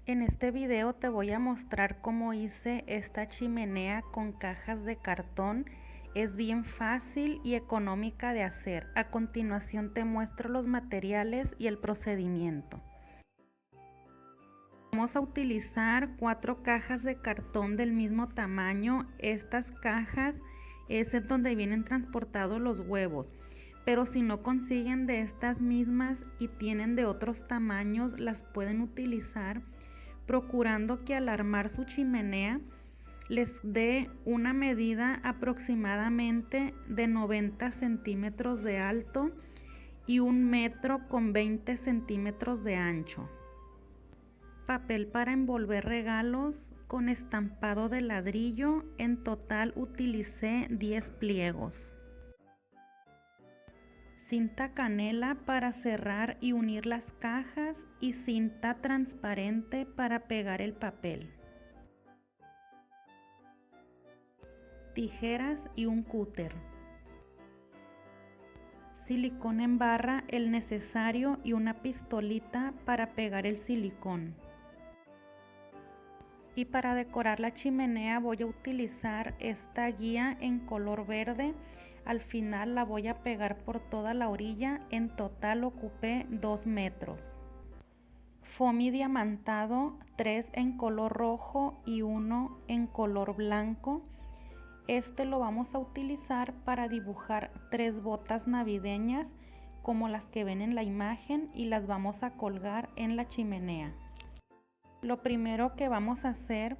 En este video te voy a mostrar cómo hice esta chimenea con cajas de cartón. Es bien fácil y económica de hacer. A continuación te muestro los materiales y el procedimiento. Vamos a utilizar 4 cajas de cartón del mismo tamaño. Estas cajas es en donde vienen transportados los huevos. Pero si no consiguen de estas mismas y tienen de otros tamaños, las pueden utilizar procurando que al armar su chimenea les dé una medida aproximadamente de 90 centímetros de alto y 1 metro con 20 centímetros de ancho. Papel para envolver regalos con estampado de ladrillo. En total utilicé 10 pliegos. Cinta canela para cerrar y unir las cajas y cinta transparente para pegar el papel. Tijeras y un cúter. Silicón en barra, el necesario, y una pistolita para pegar el silicón. Y para decorar la chimenea voy a utilizar esta guía en color verde. Al final la voy a pegar por toda la orilla. En total ocupé 2 metros. Foamy diamantado, 3 en color rojo y 1 en color blanco. Este lo vamos a utilizar para dibujar 3 botas navideñas como las que ven en la imagen y las vamos a colgar en la chimenea. Lo primero que vamos a hacer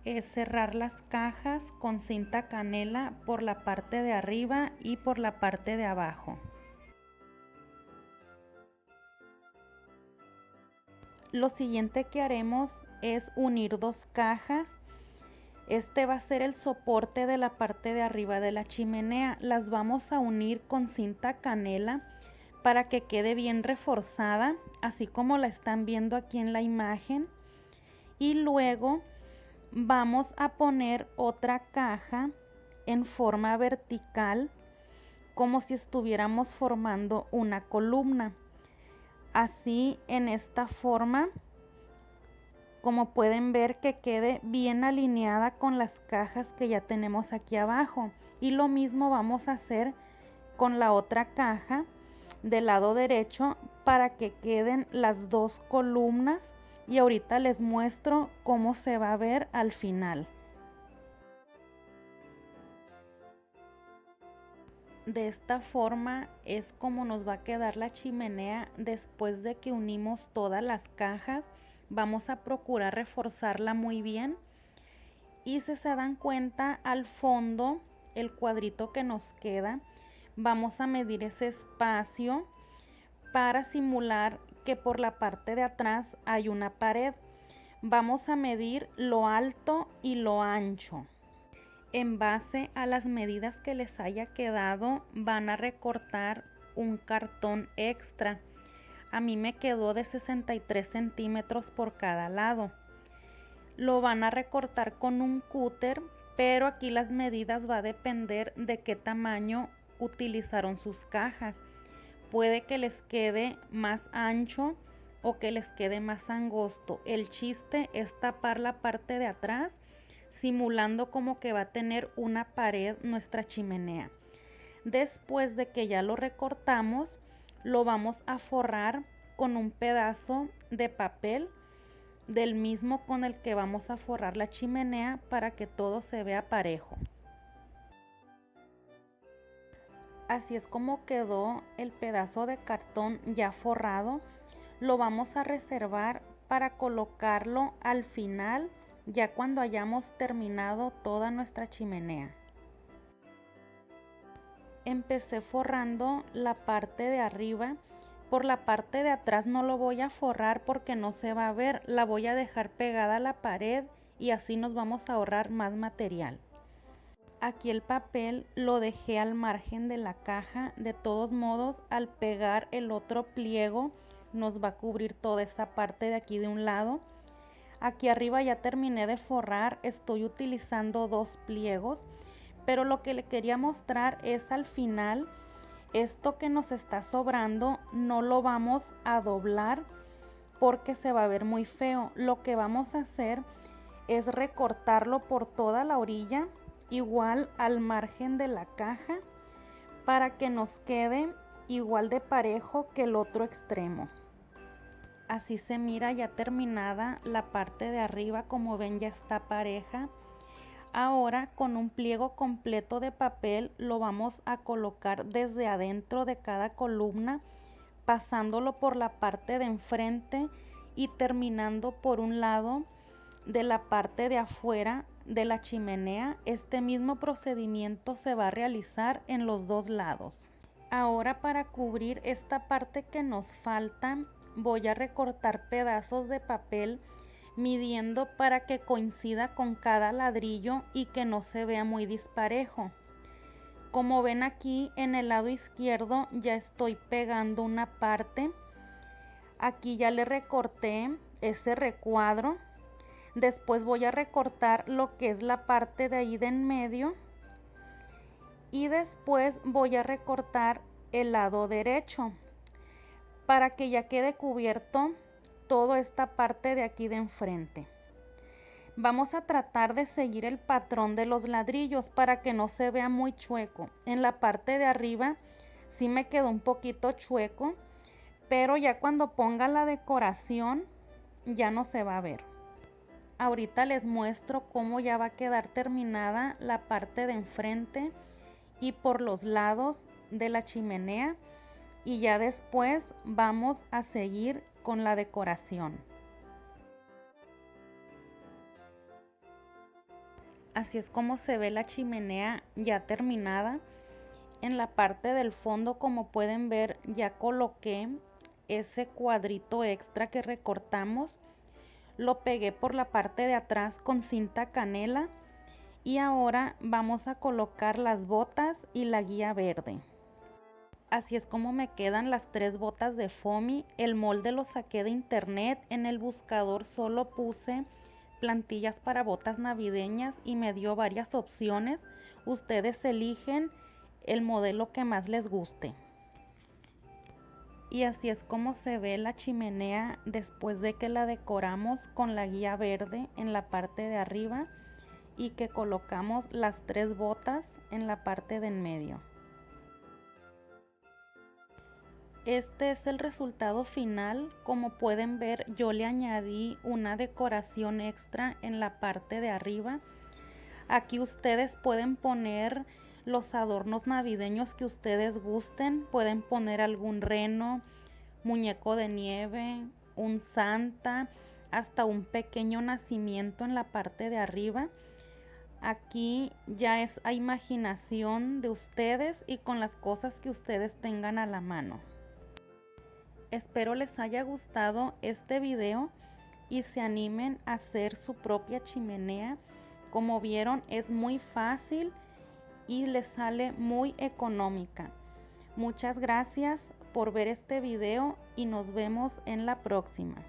es cerrar las cajas con cinta canela por la parte de arriba y por la parte de abajo. Lo siguiente que haremos es unir 2 cajas. Este va a ser el soporte de la parte de arriba de la chimenea. Las vamos a unir con cinta canela para que quede bien reforzada, así como la están viendo aquí en la imagen. Y luego vamos a poner otra caja en forma vertical, como si estuviéramos formando una columna. Así, en esta forma, como pueden ver, que quede bien alineada con las cajas que ya tenemos aquí abajo. Y lo mismo vamos a hacer con la otra caja del lado derecho para que queden las 2 columnas. Y ahorita les muestro cómo se va a ver al final. De esta forma es como nos va a quedar la chimenea después de que unimos todas las cajas. Vamos a procurar reforzarla muy bien. Y si se dan cuenta, al fondo, el cuadrito que nos queda, vamos a medir ese espacio para simular que por la parte de atrás hay una pared. Vamos a medir lo alto y lo ancho. En base a las medidas que les haya quedado, van a recortar un cartón extra. A mí me quedó de 63 centímetros por cada lado. Lo van a recortar con un cúter, pero aquí las medidas va a depender de qué tamaño utilizaron sus cajas. Puede que les quede más ancho o que les quede más angosto. El chiste es tapar la parte de atrás, simulando como que va a tener una pared nuestra chimenea. Después de que ya lo recortamos, lo vamos a forrar con un pedazo de papel del mismo con el que vamos a forrar la chimenea para que todo se vea parejo. Así es como quedó el pedazo de cartón ya forrado. Lo vamos a reservar para colocarlo al final, ya cuando hayamos terminado toda nuestra chimenea. Empecé forrando la parte de arriba. Por la parte de atrás no lo voy a forrar porque no se va a ver. La voy a dejar pegada a la pared y así nos vamos a ahorrar más material. Aquí el papel lo dejé al margen de la caja. De todos modos, al pegar el otro pliego nos va a cubrir toda esa parte de aquí de un lado. Aquí arriba ya terminé de forrar. Estoy utilizando 2 pliegos, pero lo que le quería mostrar es al final, esto que nos está sobrando no lo vamos a doblar porque se va a ver muy feo. Lo que vamos a hacer es recortarlo por toda la orilla, igual al margen de la caja, para que nos quede igual de parejo que el otro extremo. Así se mira ya terminada la parte de arriba, como ven ya está pareja. Ahora con un pliego completo de papel lo vamos a colocar desde adentro de cada columna, pasándolo por la parte de enfrente y terminando por un lado de la parte de afuera de la chimenea. Este mismo procedimiento se va a realizar en los dos lados. Ahora, para cubrir esta parte que nos falta, voy a recortar pedazos de papel midiendo para que coincida con cada ladrillo y que no se vea muy disparejo. Como ven aquí en el lado izquierdo ya estoy pegando una parte. Aquí ya le recorté ese recuadro. Después voy a recortar lo que es la parte de ahí de en medio. Y después voy a recortar el lado derecho para que ya quede cubierto toda esta parte de aquí de enfrente. Vamos a tratar de seguir el patrón de los ladrillos para que no se vea muy chueco. En la parte de arriba sí me quedó un poquito chueco, pero ya cuando ponga la decoración ya no se va a ver. Ahorita les muestro cómo ya va a quedar terminada la parte de enfrente y por los lados de la chimenea, y ya después vamos a seguir con la decoración. Así es como se ve la chimenea ya terminada. En la parte del fondo, como pueden ver, ya coloqué ese cuadrito extra que recortamos. Lo pegué por la parte de atrás con cinta canela. Y ahora vamos a colocar las botas y la guía verde. Así es como me quedan las 3 botas de foamy. El molde lo saqué de internet. En el buscador solo puse plantillas para botas navideñas y me dio varias opciones. Ustedes eligen el modelo que más les guste. Y así es como se ve la chimenea después de que la decoramos con la guía verde en la parte de arriba y que colocamos las 3 botas en la parte de en medio. Este es el resultado final. Como pueden ver, yo le añadí una decoración extra en la parte de arriba. Aquí ustedes pueden poner los adornos navideños que ustedes gusten. Pueden poner algún reno, muñeco de nieve, un Santa, hasta un pequeño nacimiento en la parte de arriba. Aquí ya es a imaginación de ustedes y con las cosas que ustedes tengan a la mano. Espero les haya gustado este video y se animen a hacer su propia chimenea. Como vieron, es muy fácil y les sale muy económica. Muchas gracias por ver este video y nos vemos en la próxima.